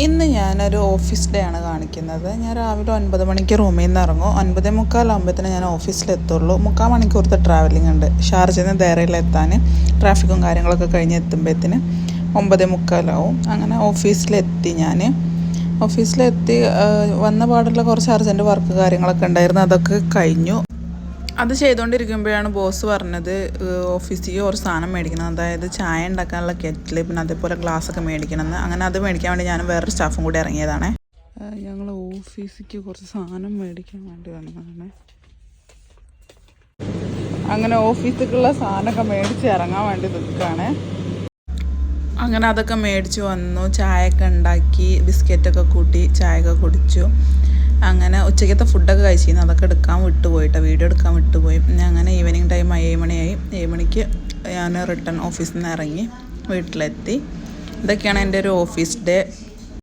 ഇന്ന് ഞാനൊരു office day ആണ് കാണിക്കുന്നത്. ഞാൻ രാവിലെ 9 മണിക്ക് റൂമിൽ നിന്ന് ഇറങ്ങും. 9:45 ആകുമ്പോഴത്തേന് ഞാൻ ഓഫീസിലെത്തുള്ളൂ. 3/4 മണിക്കൂറത്തെ ട്രാവലിംഗ് ഉണ്ട് ഷാർജയിൽ നിന്ന് ദേറയിലെത്താൻ. ട്രാഫിക്കും കാര്യങ്ങളൊക്കെ കഴിഞ്ഞ് എത്തുമ്പോഴത്തേന് 9:45 ആവും. അങ്ങനെ ഓഫീസിലെത്തി. ഓഫീസിലെത്തി വന്ന പാടുള്ള കുറച്ച് അർജൻറ്റ് വർക്ക് കാര്യങ്ങളൊക്കെ ഉണ്ടായിരുന്നു. അതൊക്കെ കഴിഞ്ഞു. അത് ചെയ്തുകൊണ്ടിരിക്കുമ്പോഴാണ് ബോസ് പറഞ്ഞത് ഓഫീസിൽ ഒരു സാധനം മേടിക്കണം, അതായത് ചായ ഉണ്ടാക്കാനുള്ള കെറ്റിൽ, പിന്നെ അതേപോലെ ഗ്ലാസ്സൊക്കെ മേടിക്കണമെന്ന്. അങ്ങനെ അത് മേടിക്കാൻ വേണ്ടി ഞാനും വേറൊരു സ്റ്റാഫും കൂടി ഇറങ്ങിയതാണ്. ഞങ്ങൾ ഓഫീസിലേക്ക് കുറച്ച് സാധനം മേടിക്കാൻ വേണ്ടി വന്നതാണ്. അങ്ങനെ ഓഫീസിലേക്കുള്ള സാധനമൊക്കെ മേടിച്ച് ഇറങ്ങാൻ വേണ്ടി നിൽക്കുകയാണ്. അങ്ങനെ അതൊക്കെ മേടിച്ച് വന്നു. ചായയൊക്കെ ഉണ്ടാക്കി, ബിസ്ക്കറ്റൊക്കെ കൂട്ടി ചായയൊക്കെ കുടിച്ചു. അങ്ങനെ ഉച്ചയ്ക്കത്തെ ഫുഡൊക്കെ കഴിച്ചിരുന്നു. അതൊക്കെ എടുക്കാൻ വിട്ടുപോയിട്ടോ, വീഡിയോ എടുക്കാൻ വിട്ടുപോയി. അങ്ങനെ ഈവനിങ് ടൈം 7 മണിയായി. 7 മണിക്ക് ഞാൻ റിട്ടേൺ ഓഫീസിൽ നിന്ന് ഇറങ്ങി വീട്ടിലെത്തി. ഇതൊക്കെയാണ് എൻ്റെ ഒരു ഓഫീസ് ഡേ.